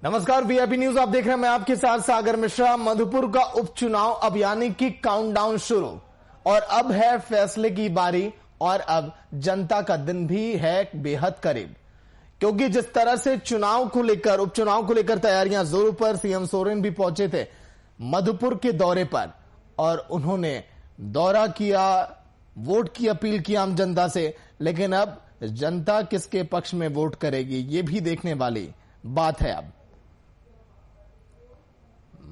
नमस्कार, VIP news आप देख रहे हैं। मैं आपके साथ सागर मिश्रा। मधुपुर का उपचुनाव अब यानी कि काउंटडाउन शुरू और अब है फैसले की बारी और अब जनता का दिन भी है बेहद करीब, क्योंकि जिस तरह से चुनाव को लेकर उपचुनाव को लेकर तैयारियां जोरों पर, सीएम सोरेन भी पहुंचे थे मधुपुर के दौरे पर और उन्होंने दौरा किया, वोट की अपील की आम जनता से। लेकिन अब जनता किसके पक्ष में वोट करेगी ये भी देखने वाली बात है। अब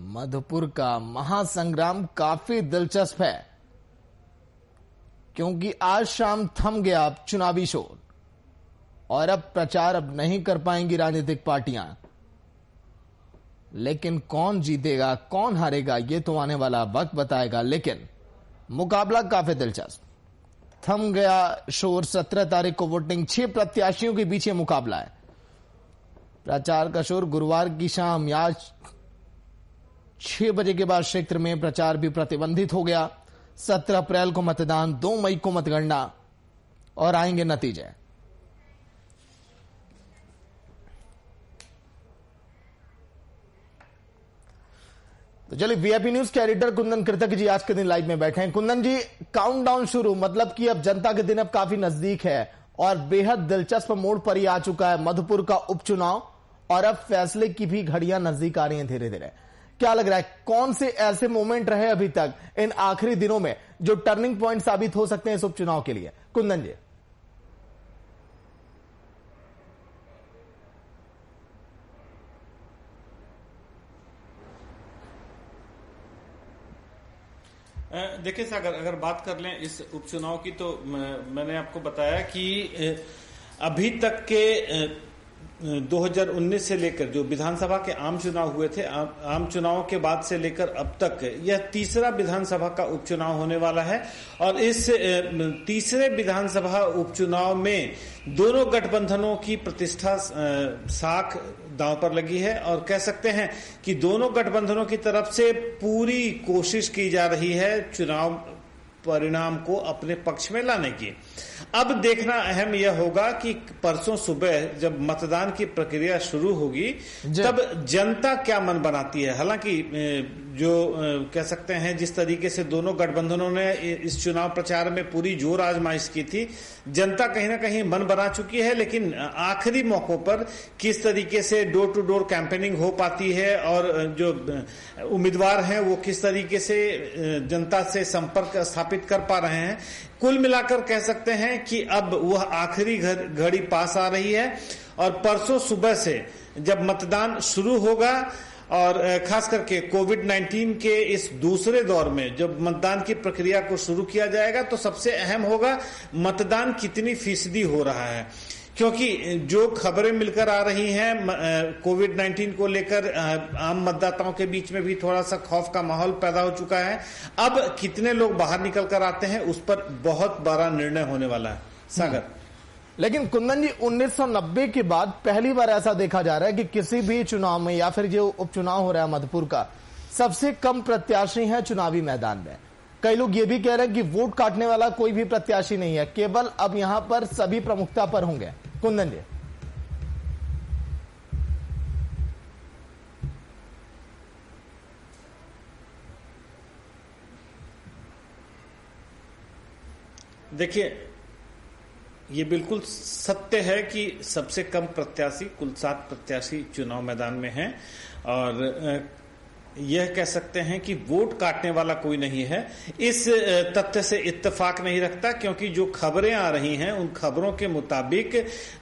मधुपुर का महासंग्राम काफी दिलचस्प है, क्योंकि आज शाम थम गया चुनावी शोर और अब प्रचार अब नहीं कर पाएंगी राजनीतिक पार्टियां। लेकिन कौन जीतेगा कौन हारेगा ये तो आने वाला वक्त बताएगा। लेकिन मुकाबला काफी दिलचस्प। थम गया शोर, 17 तारीख को वोटिंग, 6 प्रत्याशियों के बीच मुकाबला है। प्रचार का शोर गुरुवार की शाम या 6 बजे के बाद क्षेत्र में प्रचार भी प्रतिबंधित हो गया। 17 अप्रैल को मतदान, 2 मई को मतगणना और आएंगे नतीजे। तो चलिए, वीआईपी न्यूज के एडिटर कुंदन कृतक जी आज के दिन लाइव में बैठे हैं। कुंदन जी, काउंटडाउन शुरू, मतलब कि अब जनता के दिन अब काफी नजदीक है और बेहद दिलचस्प मोड़ पर ही आ चुका है मधुपुर का उपचुनाव और अब फैसले की भी घड़ियां नजदीक आ रही हैं धीरे धीरे। क्या लग रहा है, कौन से ऐसे मोमेंट रहे अभी तक इन आखिरी दिनों में जो टर्निंग पॉइंट साबित हो सकते हैं इस उपचुनाव के लिए? कुंदन जी। देखिए सागर, अगर बात कर लें इस उपचुनाव की तो मैंने आपको बताया कि अभी तक के 2019 से लेकर जो विधानसभा के आम चुनाव हुए थे, आम चुनाव के बाद से लेकर अब तक यह तीसरा विधानसभा का उपचुनाव होने वाला है। और इस तीसरे विधानसभा उपचुनाव में दोनों गठबंधनों की प्रतिष्ठा साख दांव पर लगी है और कह सकते हैं कि दोनों गठबंधनों की तरफ से पूरी कोशिश की जा रही है चुनाव परिणाम को अपने पक्ष में लाने की। अब देखना अहम यह होगा कि परसों सुबह जब मतदान की प्रक्रिया शुरू होगी तब जनता क्या मन बनाती है। हालांकि जो कह सकते हैं जिस तरीके से दोनों गठबंधनों ने इस चुनाव प्रचार में पूरी जोर आजमाइश की थी, जनता कहीं ना कहीं मन बना चुकी है। लेकिन आखिरी मौकों पर किस तरीके से डोर टू डोर कैंपेनिंग हो पाती है और जो उम्मीदवार हैं वो किस तरीके से जनता से संपर्क स्थापित कर पा रहे हैं, कुल मिलाकर कह सकते हैं कि अब वह आखिरी घड़ी पास आ रही है। और परसों सुबह से जब मतदान शुरू होगा और खास करके कोविड-19 के इस दूसरे दौर में जब मतदान की प्रक्रिया को शुरू किया जाएगा तो सबसे अहम होगा मतदान कितनी फीसदी हो रहा है, क्योंकि जो खबरें मिलकर आ रही हैं कोविड-19 को लेकर आम मतदाताओं के बीच में भी थोड़ा सा खौफ का माहौल पैदा हो चुका है। अब कितने लोग बाहर निकल कर आते हैं उस पर बहुत बड़ा निर्णय होने वाला है सागर। लेकिन कुंदन जी, 1990 के बाद पहली बार ऐसा देखा जा रहा है कि किसी भी चुनाव में या फिर जो उपचुनाव हो रहा है मधुपुर का, सबसे कम प्रत्याशी है चुनावी मैदान में। कई लोग ये भी कह रहे हैं कि वोट काटने वाला कोई भी प्रत्याशी नहीं है, केवल अब यहां पर सभी प्रमुखता पर होंगे। कुंदन जी। देखिए, ये बिल्कुल सत्य है कि सबसे कम प्रत्याशी, कुल 7 प्रत्याशी चुनाव मैदान में हैं और यह कह सकते हैं कि वोट काटने वाला कोई नहीं है। इस तथ्य से इत्तेफाक नहीं रखता, क्योंकि जो खबरें आ रही हैं उन खबरों के मुताबिक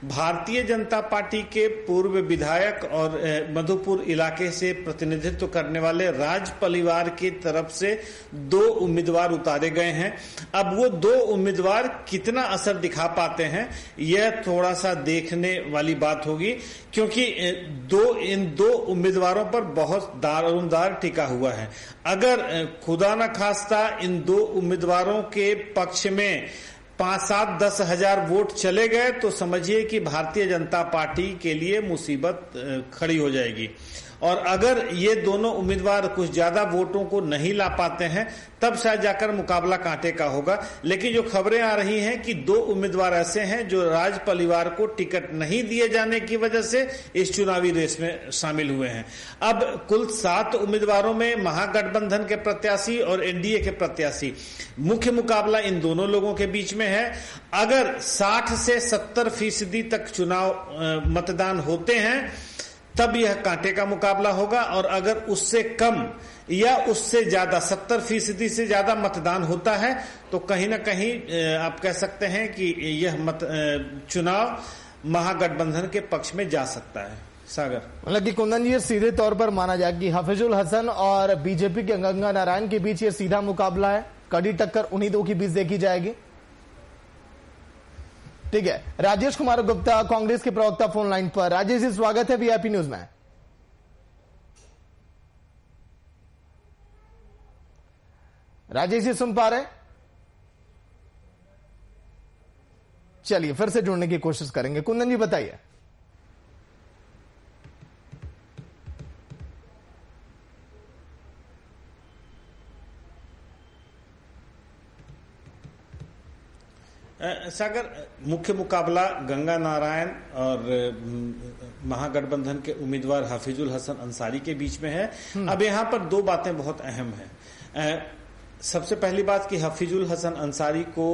भारतीय जनता पार्टी के पूर्व विधायक और मधुपुर इलाके से प्रतिनिधित्व करने वाले राज परिवार की तरफ से 2 उम्मीदवार उतारे गए हैं। अब वो 2 उम्मीदवार कितना असर दिखा पाते हैं यह थोड़ा सा देखने वाली बात होगी, क्योंकि इन 2 उम्मीदवारों पर बहुत दारोमदार टिका हुआ है। अगर खुदा न खास्ता इन 2 उम्मीदवारों के पक्ष में 5-7-10 हजार वोट चले गए तो समझिए कि भारतीय जनता पार्टी के लिए मुसीबत खड़ी हो जाएगी। और अगर ये दोनों उम्मीदवार कुछ ज्यादा वोटों को नहीं ला पाते हैं तब शायद जाकर मुकाबला कांटे का होगा। लेकिन जो खबरें आ रही हैं कि 2 उम्मीदवार ऐसे हैं जो राज परिवार को टिकट नहीं दिए जाने की वजह से इस चुनावी रेस में शामिल हुए हैं। अब कुल 7 उम्मीदवारों में महागठबंधन के प्रत्याशी और एनडीए के प्रत्याशी, मुख्य मुकाबला इन दोनों लोगों के बीच में है। अगर 60 से 70% तक चुनाव मतदान होते हैं तब यह कांटे का मुकाबला होगा, और अगर उससे कम या उससे ज्यादा 70% से ज्यादा मतदान होता है तो कहीं ना कहीं आप कह सकते हैं कि यह चुनाव महागठबंधन के पक्ष में जा सकता है। सागर, मतलब कि कुंदन जी, सीधे तौर पर माना जाए कि हफीजुल हसन और बीजेपी के गंगा नारायण के बीच ये सीधा मुकाबला है, कड़ी टक्कर उन्हीं दो के बीच देखी जाएगी। ठीक है, राजेश कुमार गुप्ता कांग्रेस के प्रवक्ता फोन लाइन पर। राजेश जी, स्वागत है वीआईपी न्यूज में। राजेश जी सुन पा रहे? चलिए फिर से जुड़ने की कोशिश करेंगे। कुंदन जी बताइए। सागर, मुख्य मुकाबला गंगा नारायण और महागठबंधन के उम्मीदवार हफीजुल हसन अंसारी के बीच में है। अब यहां पर 2 बातें बहुत अहम हैं। सबसे पहली बात कि हफीजुल हसन अंसारी को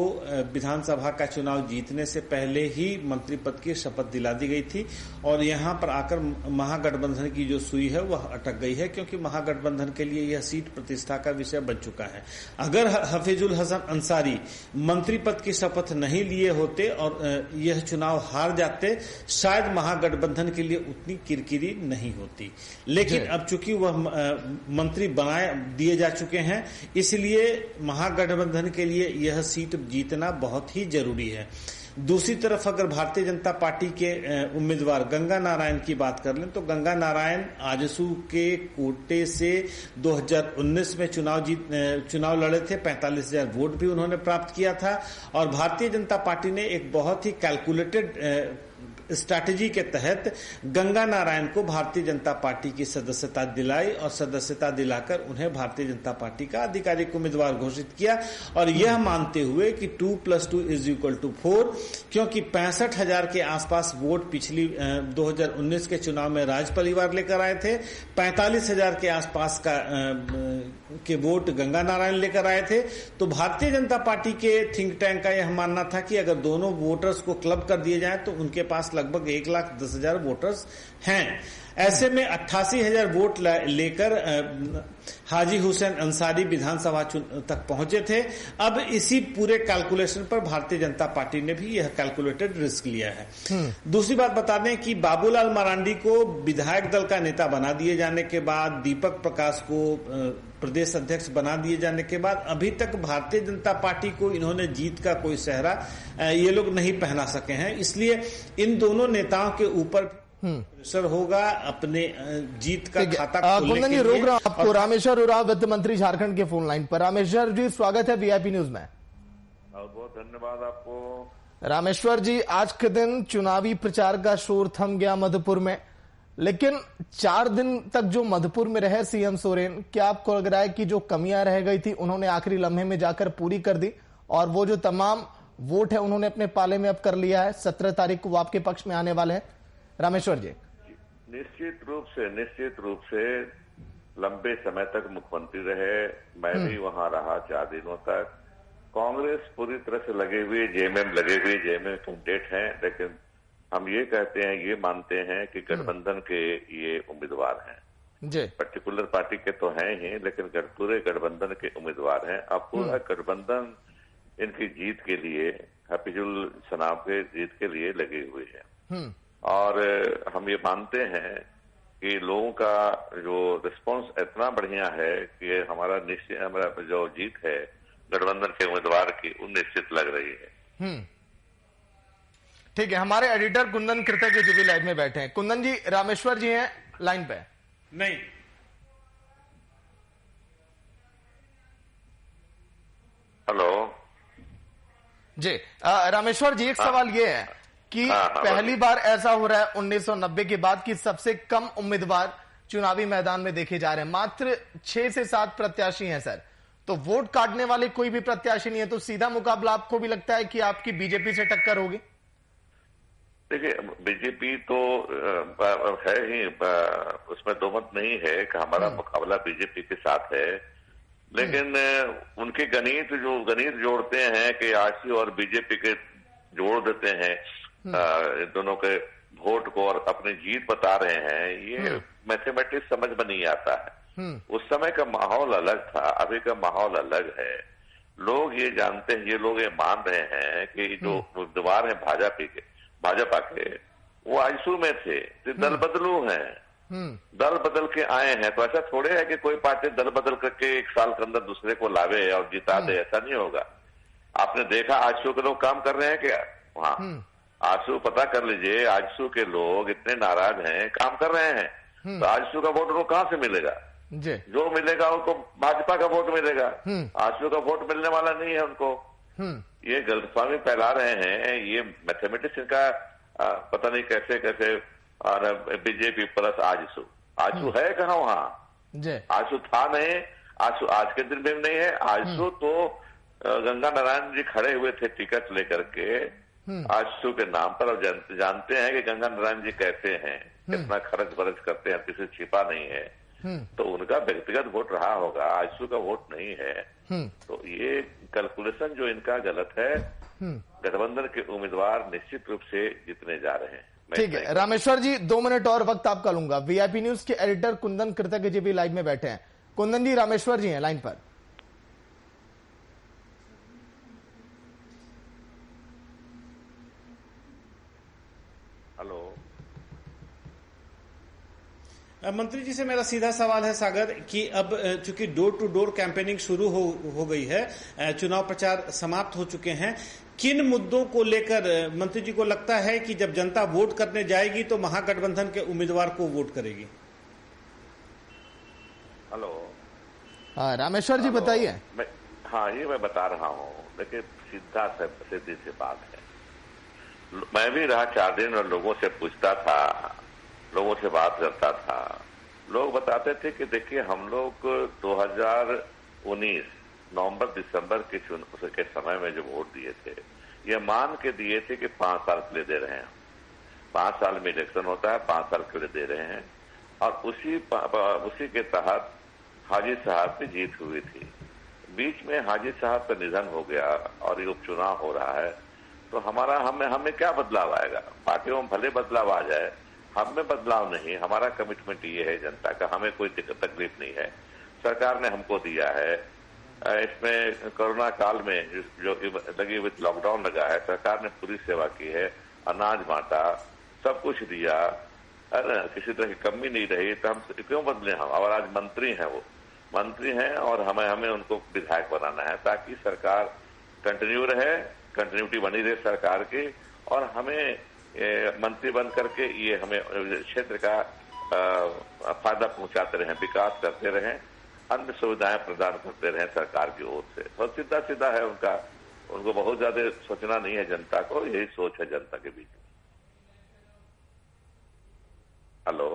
विधानसभा का चुनाव जीतने से पहले ही मंत्री पद की शपथ दिला दी गई थी, और यहां पर आकर महागठबंधन की जो सुई है वह अटक गई है, क्योंकि महागठबंधन के लिए यह सीट प्रतिष्ठा का विषय बन चुका है। अगर हफीजुल हसन अंसारी मंत्री पद की शपथ नहीं लिए होते और यह चुनाव हार जाते, शायद महागठबंधन के लिए उतनी किरकिरी नहीं होती। लेकिन अब चूंकि वह मंत्री बनाए दिए जा चुके हैं, इसलिए महागठबंधन के लिए यह सीट जीतना बहुत ही जरूरी है। दूसरी तरफ अगर भारतीय जनता पार्टी के उम्मीदवार गंगा नारायण की बात कर लें तो गंगा नारायण आजसू के कोटे से 2019 में चुनाव लड़े थे। 45,000 वोट भी उन्होंने प्राप्त किया था, और भारतीय जनता पार्टी ने एक बहुत ही कैलकुलेटेड स्ट्रैटेजी के तहत गंगा नारायण को भारतीय जनता पार्टी की सदस्यता दिलाई, और सदस्यता दिलाकर उन्हें भारतीय जनता पार्टी का आधिकारिक उम्मीदवार घोषित किया, और यह मानते हुए कि 2 + 2 = 4, क्योंकि 65,000 के आसपास वोट पिछली 2019 के चुनाव में राज परिवार लेकर आए थे, 45,000 के आसपास के वोट गंगा नारायण लेकर आए थे। तो भारतीय जनता पार्टी के थिंक टैंक का यह मानना था कि अगर दोनों वोटर्स को क्लब कर दिए जाए तो उनके पास लगभग 1,10,000 वोटर्स हैं। ऐसे में 88,000 वोट लेकर हाजी हुसैन अंसारी विधानसभा तक पहुंचे थे। अब इसी पूरे कैलकुलेशन पर भारतीय जनता पार्टी ने भी यह कैलकुलेटेड रिस्क लिया है। दूसरी बात बता दें कि बाबूलाल मरांडी को विधायक दल का नेता बना दिए जाने के बाद, दीपक प्रकाश को प्रदेश अध्यक्ष बना दिए जाने के बाद, अभी तक भारतीय जनता पार्टी को इन्होंने जीत का कोई सेहरा ये लोग नहीं पहना सके हैं। इसलिए इन दोनों नेताओं के ऊपर प्रेशर होगा अपने जीत का खाता खोलने के लिए। रोक रहा हूं आपको। रामेश्वर उरांव वित्त मंत्री झारखंड के फोन लाइन पर। रामेश्वर जी स्वागत है वीआईपी न्यूज में। बहुत बहुत धन्यवाद आपको। रामेश्वर जी, आज के दिन चुनावी प्रचार का शोर थम गया मधुपुर में, लेकिन 4 दिन तक जो मधुपुर में रहे सीएम सोरेन, क्या आपको लग रहा है कि जो कमियां रह गई थी उन्होंने आखिरी लम्हे में जाकर पूरी कर दी, और वो जो तमाम वोट है उन्होंने अपने पाले में अब कर लिया है? 17 तारीख को वो आपके पक्ष में आने वाले हैं। रामेश्वर जी, निश्चित रूप से लंबे समय तक मुख्यमंत्री रहे, मैं भी वहां रहा 4 दिनों तक। कांग्रेस पूरी तरह से लगे हुए जेएमएम कैंडिडेट हैं, लेकिन हम ये कहते हैं, ये मानते हैं कि गठबंधन के ये उम्मीदवार हैं जी। पर्टिकुलर पार्टी के तो हैं ही, लेकिन पूरे गठबंधन के उम्मीदवार हैं। अब पूरा गठबंधन इनकी जीत के लिए, हफीजुल सनाब के जीत के लिए लगे हुए हैं, और हम ये मानते हैं कि लोगों का जो रिस्पांस इतना बढ़िया है कि हमारा जो जीत है गठबंधन के उम्मीदवार की, वो निश्चित लग रही है। ठीक है, हमारे एडिटर कुंदन कृतज्ञ जी भी लाइव में बैठे हैं। कुंदन जी, रामेश्वर जी हैं लाइन पे? नहीं, हेलो जी। रामेश्वर जी, एक सवाल ये है कि पहली बार ऐसा हो रहा है 1990 के बाद कि सबसे कम उम्मीदवार चुनावी मैदान में देखे जा रहे हैं। मात्र 6 से 7 प्रत्याशी हैं सर, तो वोट काटने वाले कोई भी प्रत्याशी नहीं है, तो सीधा मुकाबला आपको भी लगता है कि आपकी बीजेपी से टक्कर होगी? देखिए, बीजेपी तो है ही, उसमें दो मत नहीं है कि हमारा मुकाबला बीजेपी के साथ है, लेकिन उनके गणित जोड़ते हैं कि आजसू और बीजेपी के जोड़ देते हैं दोनों के वोट को और अपनी जीत बता रहे हैं, ये मैथमेटिक्स समझ में नहीं आता है। उस समय का माहौल अलग था, अभी का माहौल अलग है। लोग ये जानते हैं, ये लोग ये मान रहे हैं कि जो उम्मीदवार है भाजपा के वो आजसू में थे, तो दल बदलू हैं, दल बदल के आए हैं। तो ऐसा थोड़े है कि कोई पार्टी दल बदल करके 1 साल के अंदर दूसरे को लावे और जिता दे, ऐसा नहीं होगा। आपने देखा आजसू के लोग काम कर रहे हैं क्या? हाँ, आजसू पता कर लीजिए, आजसू के लोग इतने नाराज हैं, काम कर रहे हैं, तो आजसू का वोट उनको कहां से मिलेगा? जो मिलेगा उनको भाजपा का वोट मिलेगा, आजसू का वोट मिलने वाला नहीं है उनको। ये गलतफहमी फैला रहे हैं, ये मैथमेटिक्स इनका पता नहीं कैसे कैसे। और बीजेपी प्लस आजसू है कहाँ वहां? आजसू था नहीं, आजसू आज के दिन में नहीं है। आजसू तो गंगा नारायण जी खड़े हुए थे टिकट लेकर के आजसू के नाम पर, और जानते हैं कि गंगा नारायण जी कैसे हैं, कितना खर्च बरच करते हैं, किसी छिपा नहीं है। तो उनका व्यक्तिगत वोट रहा होगा, आजसू का वोट नहीं है। तो ये कैलकुलेशन जो इनका गलत है। गठबंधन के उम्मीदवार निश्चित रूप से जीतने जा रहे हैं। ठीक है रामेश्वर जी, 2 मिनट और वक्त आपका लूंगा। वीआईपी न्यूज के एडिटर कुंदन कृतज्ञ जी भी लाइव में बैठे हैं। कुंदन जी, रामेश्वर जी हैं लाइन पर। हेलो, मंत्री जी से मेरा सीधा सवाल है सागर कि अब चूंकि डोर टू डोर कैंपेनिंग शुरू हो गई है, चुनाव प्रचार समाप्त हो चुके हैं, किन मुद्दों को लेकर मंत्री जी को लगता है कि जब जनता वोट करने जाएगी तो महागठबंधन के उम्मीदवार को वोट करेगी? हेलो, रामेश्वर जी बताइए। हाँ, ये मैं बता रहा हूँ। देखिए, सीधी सी बात है। मैं भी रहा 4 दिन और लोगों से पूछता था, लोगों से बात करता था। लोग बताते थे कि देखिए, हम लोग 2019 नवंबर दिसंबर के समय में जो वोट दिए थे, ये मान के दिए थे कि 5 साल के लिए दे रहे हैं। 5 साल में इलेक्शन होता है, 5 साल के लिए दे रहे हैं। और उसी के तहत हाजी साहब की जीत हुई थी। बीच में हाजी साहब का निधन हो गया और ये उपचुनाव हो रहा है, तो हमें क्या बदलाव आएगा? पार्टियों में भले बदलाव आ जाए, हम में बदलाव नहीं। हमारा कमिटमेंट ये है जनता का, हमें कोई तकलीफ नहीं है। सरकार ने हमको दिया है, इसमें कोरोना काल में जो लगी हुई लॉकडाउन लगा है, सरकार ने पूरी सेवा की है, अनाज बांटा, सब कुछ दिया, किसी तरह की कमी नहीं रही। तो हम क्यों बदले? हम और आज मंत्री हैं, वो मंत्री हैं और हमें उनको विधायक बनाना है ताकि सरकार कंटिन्यू रहे, कंटिन्यूटी बनी रहे सरकार की, और हमें मंत्री बन करके ये हमें क्षेत्र का फायदा पहुंचाते रहें, विकास करते रहें, अन्य सुविधाएं प्रदान करते रहें सरकार की ओर से। बहुत सीधा है उनका, उनको बहुत ज्यादा सोचना नहीं है जनता को, यही सोच है जनता के बीच में। हेलो,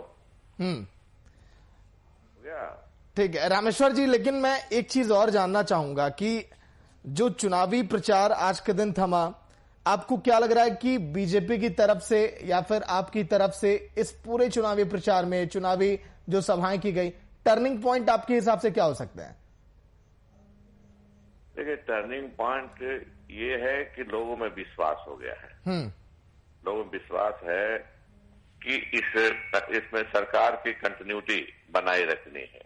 ठीक है रामेश्वर जी, लेकिन मैं एक चीज और जानना चाहूंगा कि जो चुनावी प्रचार आज के दिन थमा, आपको क्या लग रहा है कि बीजेपी की तरफ से या फिर आपकी तरफ से इस पूरे चुनावी प्रचार में, चुनावी जो सभाएं की गई, टर्निंग पॉइंट आपके हिसाब से क्या हो सकता है? देखिए, टर्निंग पॉइंट ये है कि लोगों में विश्वास हो गया है। लोगों में विश्वास है कि इसमें सरकार की कंटिन्यूटी बनाए रखनी है।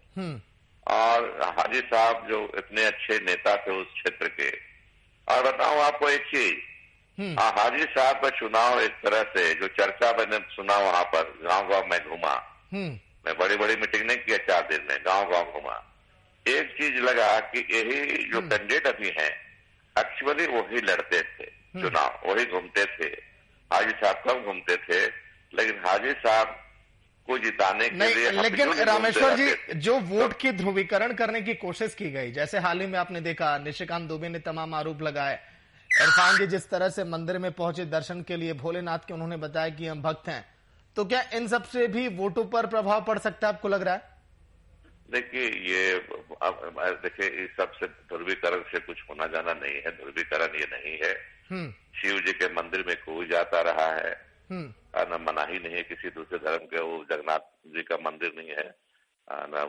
और हाजी साहब जो इतने अच्छे नेता थे उस क्षेत्र के, और बताऊं आपको एक चीज, हाजी साहब का चुनाव एक तरह से जो चर्चा मैंने सुना वहां पर, गांव में घूमा, मैं बड़ी मीटिंग नहीं किया, 4 दिन में गांव घूमा, एक चीज लगा कि यही जो कैंडिडेट अभी हैं एक्चुअली वही लड़ते थे चुनाव, वही घूमते थे। हाजी साहब कम घूमते थे, लेकिन हाजी साहब को जिताने के लिए, लेकिन रामेश्वर जी, जो वोट की ध्रुवीकरण करने की कोशिश की गई, जैसे हाल ही में आपने देखा निशिकांत दुबे ने तमाम आरोप लगाए, इरफान जी जिस तरह से मंदिर में पहुंचे दर्शन के लिए भोलेनाथ के, उन्होंने बताया कि हम भक्त हैं, तो क्या इन सब से भी वोटों पर प्रभाव पड़ सकता है, आपको लग रहा है? देखिए, ये देखिए, इस सब से ध्रुवीकरण से कुछ होना जाना नहीं है। ध्रुवीकरण ये नहीं है। शिव जी के मंदिर में कोई जाता रहा है, न मनाही नहीं है किसी दूसरे धर्म के। वो जगन्नाथ जी का मंदिर नहीं है, न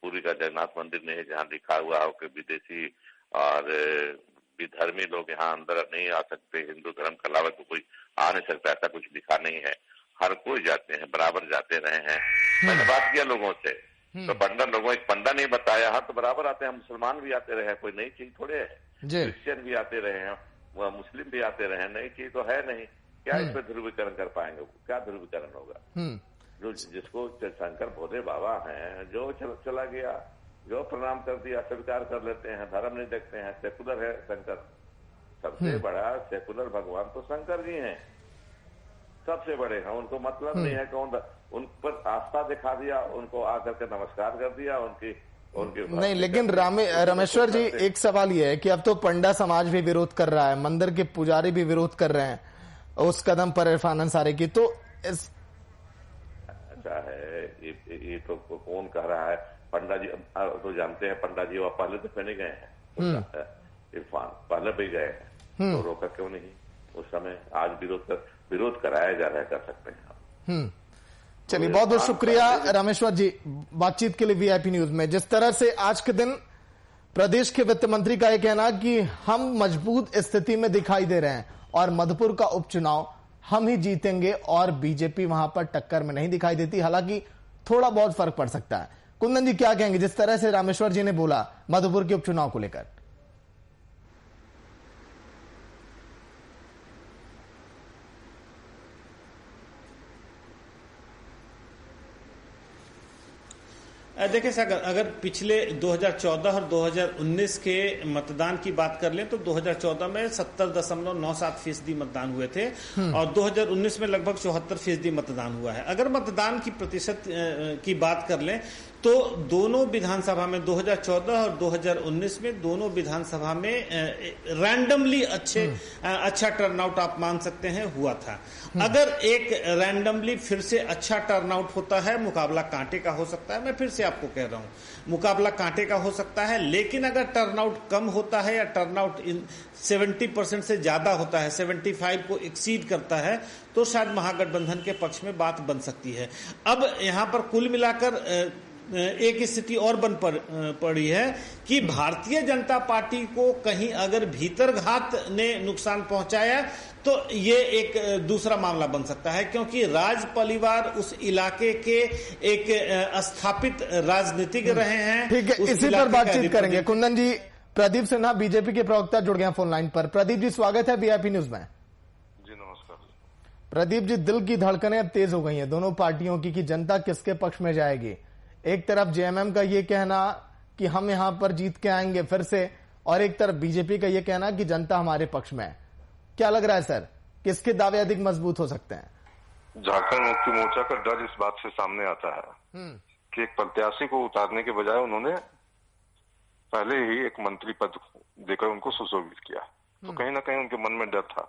पुरी का जगन्नाथ मंदिर नहीं है जहाँ लिखा हुआ हो कि विदेशी और विधर्मी लोग यहाँ अंदर नहीं आ सकते, हिंदू धर्म के अलावा तो कोई आ नहीं सकता, ऐसा कुछ लिखा नहीं है। हर कोई जाते हैं, बराबर जाते रहे हैं। मैंने बात किया लोगों से, तो पंडा लोगों, एक पंडा नहीं बताया, हाँ तो बराबर आते हैं। मुसलमान भी आते रहे, कोई नई चीज थोड़े है। क्रिश्चियन भी आते रहे हैं, वह मुस्लिम भी आते रहे, नई चीज तो है नहीं। क्या इस पर ध्रुवीकरण कर पाएंगे? क्या ध्रुवीकरण होगा? जो जिसको शंकर भोले बाबा हैं, जो चला गया, जो प्रणाम कर दिया, स्वीकार कर लेते हैं, धर्म नहीं देखते हैं, सेकुलर है शंकर। सबसे बड़ा सेकुलर भगवान तो शंकर जी हैं, सबसे बड़े हैं। उनको मतलब नहीं है कौन, उन पर आस्था दिखा दिया, उनको आकर के नमस्कार कर दिया, उनकी नहीं। लेकिन रामेश्वर जी, एक सवाल ये है कि अब तो पंडा समाज भी विरोध कर रहा है, मंदिर के पुजारी भी विरोध कर रहे हैं उस कदम पर इरफान अंसारी की, तो अच्छा है ये तो कौन कह रहा है? पंडा जी तो जानते हैं, पंडा जी वह पहले तो नहीं गए हैं, इरफान पहले भी गए हैं, तो रोका क्यों नहीं उस समय? आज विरोध कराया जा रहा है, कर सकते हैं आप। चलिए, बहुत बहुत शुक्रिया रामेश्वर जी बातचीत के लिए वीआईपी न्यूज में। जिस तरह से आज के दिन प्रदेश के वित्त मंत्री का यह कहना कि हम मजबूत स्थिति में दिखाई दे रहे हैं और मधुपुर का उपचुनाव हम ही जीतेंगे और बीजेपी वहां पर टक्कर में नहीं दिखाई देती, हालांकि थोड़ा बहुत फर्क पड़ सकता है। कुंदन जी क्या कहेंगे जिस तरह से रामेश्वर जी ने बोला मधुपुर के उपचुनाव को लेकर? देखिए सागर, अगर पिछले 2014 और 2019 के मतदान की बात कर लें तो 2014 में 70.97% मतदान हुए थे और 2019 में लगभग 74% मतदान हुआ है। अगर मतदान की प्रतिशत की बात कर लें तो दोनों विधानसभा में 2014 और 2019 में दोनों विधानसभा में रैंडमली अच्छा टर्नआउट आप मान सकते हैं हुआ था। अगर एक रैंडमली फिर से अच्छा टर्नआउट होता है, मुकाबला कांटे का हो सकता है। मैं फिर से आपको कह रहा हूं, मुकाबला कांटे का हो सकता है, लेकिन अगर टर्नआउट कम होता है या टर्नआउट 70% से ज्यादा होता है, 75 को एक्सीड करता है, तो शायद महागठबंधन के पक्ष में बात बन सकती है। अब यहां पर कुल मिलाकर एक स्थिति और बन पड़ी है कि भारतीय जनता पार्टी को कहीं अगर भीतरघात ने नुकसान पहुंचाया तो ये एक दूसरा मामला बन सकता है, क्योंकि राज परिवार उस इलाके के एक स्थापित राजनीतिक रहे हैं। ठीक है, इसी पर बातचीत करेंगे। कुंदन जी, प्रदीप सिन्हा बीजेपी के प्रवक्ता जुड़ गए फोन लाइन पर। प्रदीप जी, स्वागत है वीआईपी न्यूज में। जी नमस्कार। प्रदीप जी, दिल की धड़कनें अब तेज हो गई हैं दोनों पार्टियों की कि जनता किसके पक्ष में जाएगी। एक तरफ जेएमएम का ये कहना कि हम यहां पर जीत के आएंगे फिर से, और एक तरफ बीजेपी का ये कहना कि जनता हमारे पक्ष में है। क्या लग रहा है सर, किसके दावे अधिक मजबूत हो सकते हैं? झारखंड मुक्ति मोर्चा का डर इस बात से सामने आता है कि एक प्रत्याशी को उतारने के बजाय उन्होंने पहले ही एक मंत्री पद देकर उनको सुशोभित किया, तो कहीं ना कहीं उनके मन में डर था।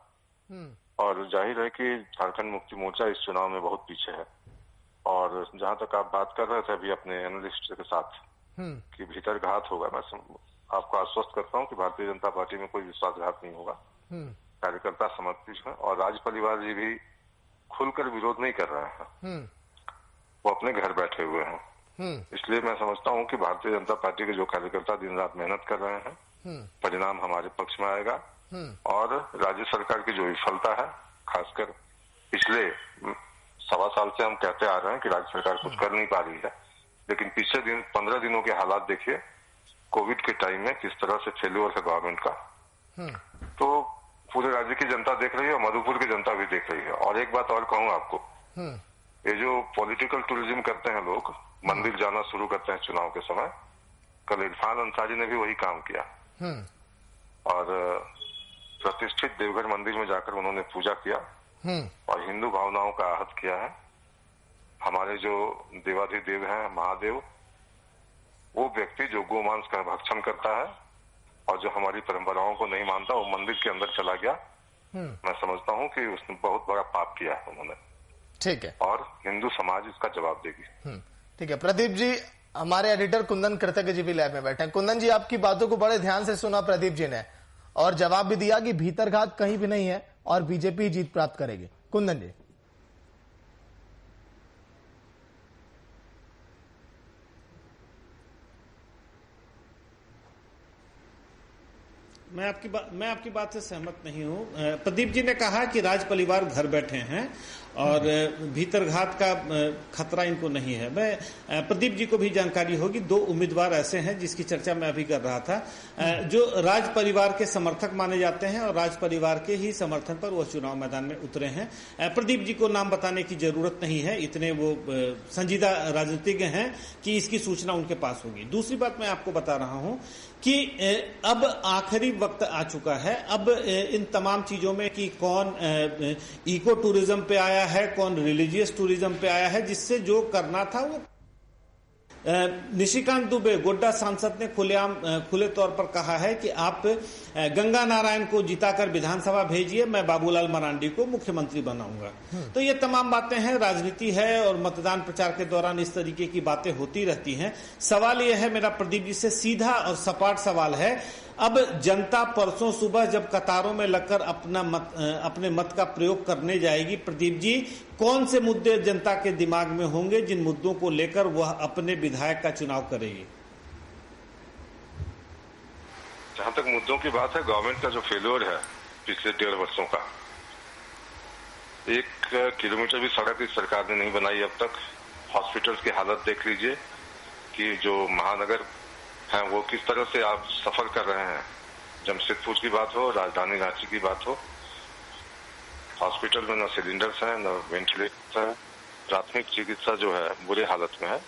और जाहिर है कि झारखंड मुक्ति मोर्चा इस चुनाव में बहुत पीछे है। और जहां तक आप बात कर रहे थे अभी अपने एनालिस्ट के साथ कि भीतरघात होगा, मैं आपको आश्वस्त करता हूं कि भारतीय जनता पार्टी में कोई विश्वासघात नहीं होगा। कार्यकर्ता समर्पित है और राज परिवार जी भी खुलकर विरोध नहीं कर रहे हैं, वो अपने घर बैठे हुए हैं। इसलिए मैं समझता हूं कि भारतीय जनता पार्टी के जो कार्यकर्ता दिन रात मेहनत कर रहे हैं, परिणाम हमारे पक्ष में आएगा। और राज्य सरकार की जो विफलता है, खासकर पिछले 1.25 साल से हम कहते आ रहे हैं कि राज्य सरकार कुछ कर नहीं पा रही है, लेकिन पिछले 15 दिनों के हालात देखिए, कोविड के टाइम में किस तरह से फेल्योर है गवर्नमेंट का, तो पूरे राज्य की जनता देख रही है और मधुपुर की जनता भी देख रही है। और एक बात और कहूं आपको, ये जो पॉलिटिकल टूरिज्म करते हैं लोग, मंदिर जाना शुरू करते हैं चुनाव के समय, कल इरफान अंसारी ने भी वही काम किया और प्रतिष्ठित देवघर मंदिर में जाकर उन्होंने पूजा किया और हिंदू भावनाओं का आहत किया है। हमारे जो देवाधिदेव हैं महादेव, वो व्यक्ति जो गोमांस का भक्षण करता है और जो हमारी परंपराओं को नहीं मानता, वो मंदिर के अंदर चला गया। मैं समझता हूं कि उसने बहुत बड़ा पाप किया है उन्होंने। ठीक है, और हिंदू समाज इसका जवाब देगी। ठीक है। प्रदीप जी, हमारे एडिटर कुंदन कृतज्ञ जी भी लैब में बैठे हैं। कुंदन जी, आपकी बातों को बड़े ध्यान से सुना प्रदीप जी ने और जवाब भी दिया कि भीतरघात कहीं भी नहीं है और बीजेपी जीत प्राप्त करेगी। कुंदन जी, मैं आपकी बात से सहमत नहीं हूं। प्रदीप जी ने कहा कि राज परिवार घर बैठे हैं और भीतरघात का खतरा इनको नहीं है। मैं प्रदीप जी को भी जानकारी होगी, 2 उम्मीदवार ऐसे हैं जिसकी चर्चा मैं अभी कर रहा था, जो राज परिवार के समर्थक माने जाते हैं और राज परिवार के ही समर्थन पर वो चुनाव मैदान में उतरे हैं। प्रदीप जी को नाम बताने की जरूरत नहीं है, इतने वो संजीदा राजनीतिज्ञ हैं कि इसकी सूचना उनके पास होगी। दूसरी बात मैं आपको बता रहा हूं कि अब आखिरी वक्त आ चुका है। अब इन तमाम चीजों में कि कौन इको टूरिज्म पे आया है, कौन रिलीजियस टूरिज्म पे आया है, जिससे जो करना था वो निशिकांत दुबे गोड्डा सांसद ने खुले तौर पर कहा है कि आप गंगा नारायण को जिताकर विधानसभा भेजिए, मैं बाबूलाल मरांडी को मुख्यमंत्री बनाऊंगा। तो ये तमाम बातें हैं, राजनीति है और मतदान प्रचार के दौरान इस तरीके की बातें होती रहती हैं। सवाल यह है, मेरा प्रदीप जी से सीधा और सपाट सवाल है, अब जनता परसों सुबह जब कतारों में लगकर अपने मत का प्रयोग करने जाएगी, प्रदीप जी, कौन से मुद्दे जनता के दिमाग में होंगे जिन मुद्दों को लेकर वह अपने विधायक का चुनाव करेगी? जहां तक मुद्दों की बात है, गवर्नमेंट का जो फेल्योर है पिछले 1.5 वर्षों का, 1 किलोमीटर भी सड़क इस सरकार ने नहीं बनाई अब तक। हॉस्पिटल्स की हालत देख लीजिए कि जो महानगर हैं वो किस तरह से आप सफर कर रहे हैं। जमशेदपुर की बात हो, राजधानी रांची की बात हो, हॉस्पिटल में न सिलेंडर्स हैं, न वेंटिलेटर है, प्राथमिक चिकित्सा जो है बुरे हालत में है,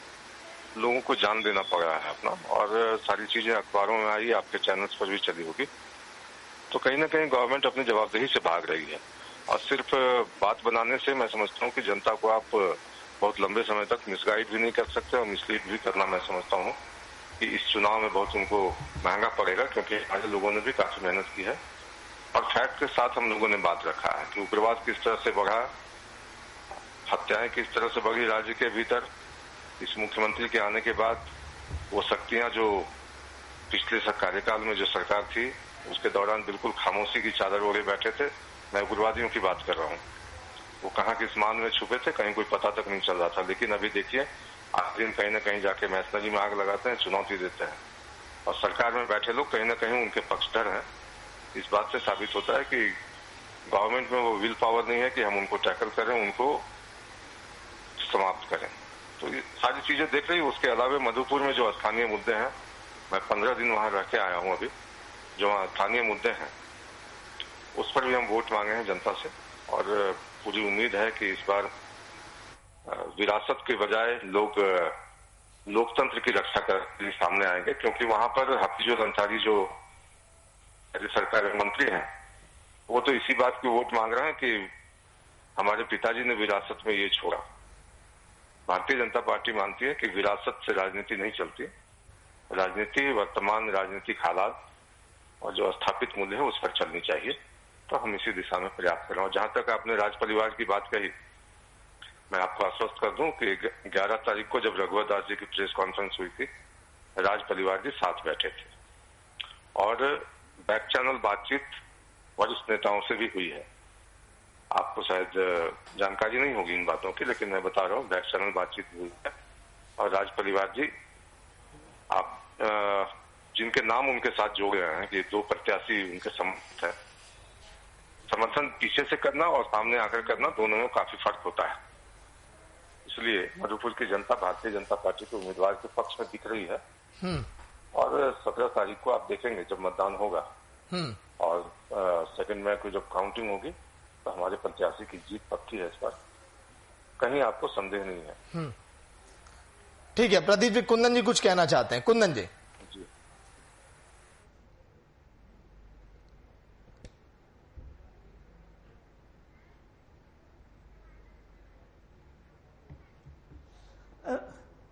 लोगों को जान देना पड़ रहा है अपना, और सारी चीजें अखबारों में आई, आपके चैनल्स पर भी चली होगी। तो कहीं ना कहीं गवर्नमेंट अपनी जवाबदेही से भाग रही है और सिर्फ बात बनाने से मैं समझता हूँ कि जनता को आप बहुत लंबे समय तक मिसगाइड भी नहीं कर सकते और मिसलीड भी करना मैं समझता हूँ कि इस चुनाव में बहुत उनको महंगा पड़ेगा, क्योंकि आज लोगों ने भी काफी मेहनत की है और फैक्ट के साथ हम लोगों ने बात रखा है कि उग्रवाद किस तरह से बढ़ा, हत्याएं किस तरह से बढ़ी राज्य के भीतर। इस मुख्यमंत्री के आने के बाद वो शक्तियां जो पिछले कार्यकाल में जो सरकार थी उसके दौरान बिल्कुल खामोशी की चादर ओढ़े बैठे थे। मैं उग्रवादियों की बात कर रहा हूँ, वो कहाँ किस मान में छुपे थे कहीं कोई पता तक नहीं चल रहा था। लेकिन अभी देखिए, आज दिन कहीं न कहीं जाके मशीनरी में आग लगाते हैं, चुनौती देते हैं, और सरकार में बैठे लोग कहीं न कहीं उनके पक्षधर हैं। इस बात से साबित होता है कि गवर्नमेंट में वो विल पावर नहीं है कि हम उनको टैकल करें, उनको समाप्त करें। तो ये सारी चीजें देख रही। उसके अलावा मधुपुर में जो स्थानीय मुद्दे हैं, मैं 15 दिन वहां रह के आया हूं अभी, जो वहां स्थानीय मुद्दे हैं उस पर भी हम वोट मांगे हैं जनता से, और पूरी उम्मीद है कि इस बार विरासत के बजाय लोग लोकतंत्र की रक्षा करने सामने आएंगे, क्योंकि वहां पर हफीजुल अंसारी जो राज्य सरकार में मंत्री हैं वो तो इसी बात की वोट मांग रहे हैं कि हमारे पिताजी ने विरासत में ये छोड़ा। भारतीय जनता पार्टी मानती है कि विरासत से राजनीति नहीं चलती, राजनीति वर्तमान राजनीतिक हालात और जो स्थापित मूल्य है उस पर चलनी चाहिए। तो हम इसी दिशा में प्रयास कर रहे हैं। जहां तक आपने राज परिवार की बात कही, मैं आपको आश्वस्त कर दूं कि 11 तारीख को जब रघुवर दास जी की प्रेस कॉन्फ्रेंस हुई थी, राज परिवार जी साथ बैठे थे और बैक चैनल बातचीत वरिष्ठ नेताओं से भी हुई है। आपको शायद जानकारी नहीं होगी इन बातों की, लेकिन मैं बता रहा हूँ, बैक चैनल बातचीत हुई है और राज परिवार जी आप जिनके नाम उनके साथ जोड़े हैं कि 2 प्रत्याशी उनके समर्थ है, समर्थन पीछे से करना और सामने आकर करना, दोनों में काफी फर्क होता है। इसलिए मधुपुर की जनता भारतीय जनता पार्टी के उम्मीदवार के पक्ष में दिख रही है और 17 तारीख को आप देखेंगे जब मतदान होगा और सेकंड में कोई जब काउंटिंग होगी तो हमारे प्रत्याशी की जीत पक्की है। इस पर कहीं आपको संदेह नहीं है। ठीक है प्रदीप जी, कुंदन जी कुछ कहना चाहते हैं। कुंदन जी।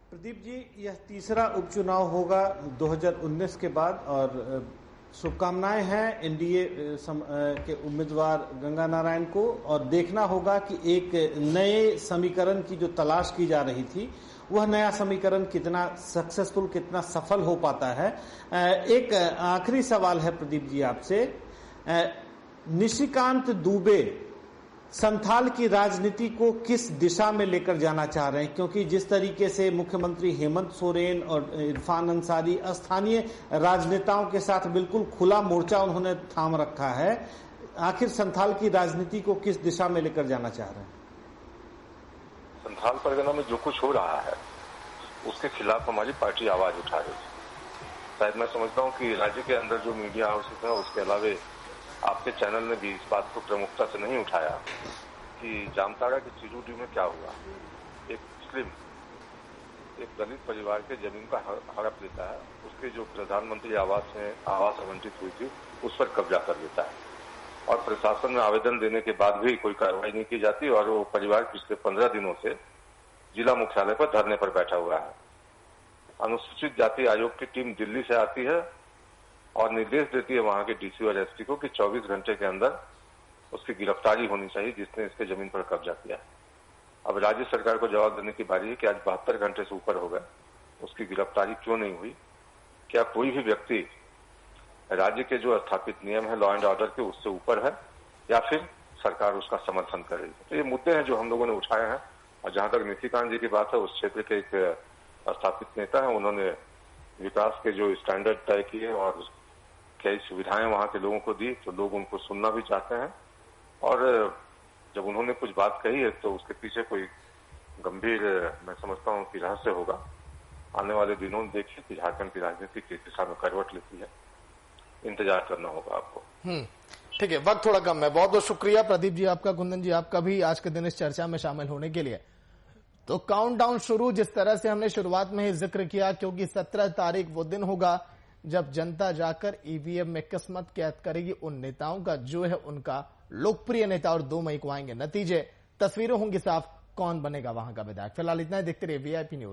प्रदीप जी, यह तीसरा उपचुनाव होगा 2019 के बाद और शुभकामनाएं हैं एनडीए के उम्मीदवार गंगा नारायण को, और देखना होगा कि एक नए समीकरण की जो तलाश की जा रही थी वह नया समीकरण कितना सक्सेसफुल, कितना सफल हो पाता है। एक आखिरी सवाल है प्रदीप जी आपसे, निशिकांत दुबे संथाल की राजनीति को किस दिशा में लेकर जाना चाह रहे हैं? क्योंकि जिस तरीके से मुख्यमंत्री हेमंत सोरेन और इरफान अंसारी स्थानीय राजनेताओं के साथ बिल्कुल खुला मोर्चा उन्होंने थाम रखा है, आखिर संथाल की राजनीति को किस दिशा में लेकर जाना चाह रहे हैं? संथाल परगना में जो कुछ हो रहा है उसके खिलाफ हमारी पार्टी आवाज उठा रही है। शायद मैं समझता हूं कि राज्य के अंदर जो मीडिया हाउसेस है उसके अलावे आपके चैनल ने भी इस बात को प्रमुखता से नहीं उठाया कि जामताड़ा के चिरूडी में क्या हुआ। एक मुस्लिम एक दलित परिवार के जमीन का हड़प लेता है, उसके जो प्रधानमंत्री आवास में आवास आवंटित हुई थी उस पर कब्जा कर लेता है, और प्रशासन में आवेदन देने के बाद भी कोई कार्रवाई नहीं की जाती, और वो परिवार पिछले 15 दिनों से जिला मुख्यालय पर धरने पर बैठा हुआ है। अनुसूचित जाति आयोग की टीम दिल्ली से आती है और निर्देश देती है वहां के डीसी और एसपी को कि 24 घंटे के अंदर उसकी गिरफ्तारी होनी चाहिए जिसने इसके जमीन पर कब्जा किया है। अब राज्य सरकार को जवाब देने की बारी है कि आज 72 घंटे से ऊपर हो गए, उसकी गिरफ्तारी क्यों नहीं हुई? क्या कोई भी व्यक्ति राज्य के जो स्थापित नियम है लॉ एंड ऑर्डर के उससे ऊपर है, या फिर सरकार उसका समर्थन कर रही है? तो ये मुद्दे हैं जो हम लोगों ने उठाए हैं। और जहां तक निशिकांत जी की बात है, उस क्षेत्र के एक स्थापित नेता है, उन्होंने विकास के जो स्टैंडर्ड तय किए और कई सुविधाएं वहां के लोगों को दी, तो लोग उनको सुनना भी चाहते हैं। और जब उन्होंने कुछ बात कही है तो उसके पीछे कोई गंभीर, मैं समझता हूं कि रहस्य होगा। आने वाले दिनों में देखिए कि झारखंड की राजनीति किस दिशा में करवट लेती है, इंतजार करना होगा आपको। ठीक है, वक्त थोड़ा कम है। बहुत बहुत शुक्रिया प्रदीप जी आपका, कुंदन जी आपका भी आज के दिन इस चर्चा में शामिल होने के लिए। तो काउंटडाउन शुरू, जिस तरह से हमने शुरुआत में ही जिक्र किया, क्योंकि 17 तारीख वो दिन होगा जब जनता जाकर ईवीएम में किस्मत कैद करेगी उन नेताओं का जो है उनका लोकप्रिय नेता, और 2 मई को आएंगे नतीजे, तस्वीरें होंगी साफ, कौन बनेगा वहां का विधायक। फिलहाल इतना ही, देखते रहिए वीआईपी न्यूज।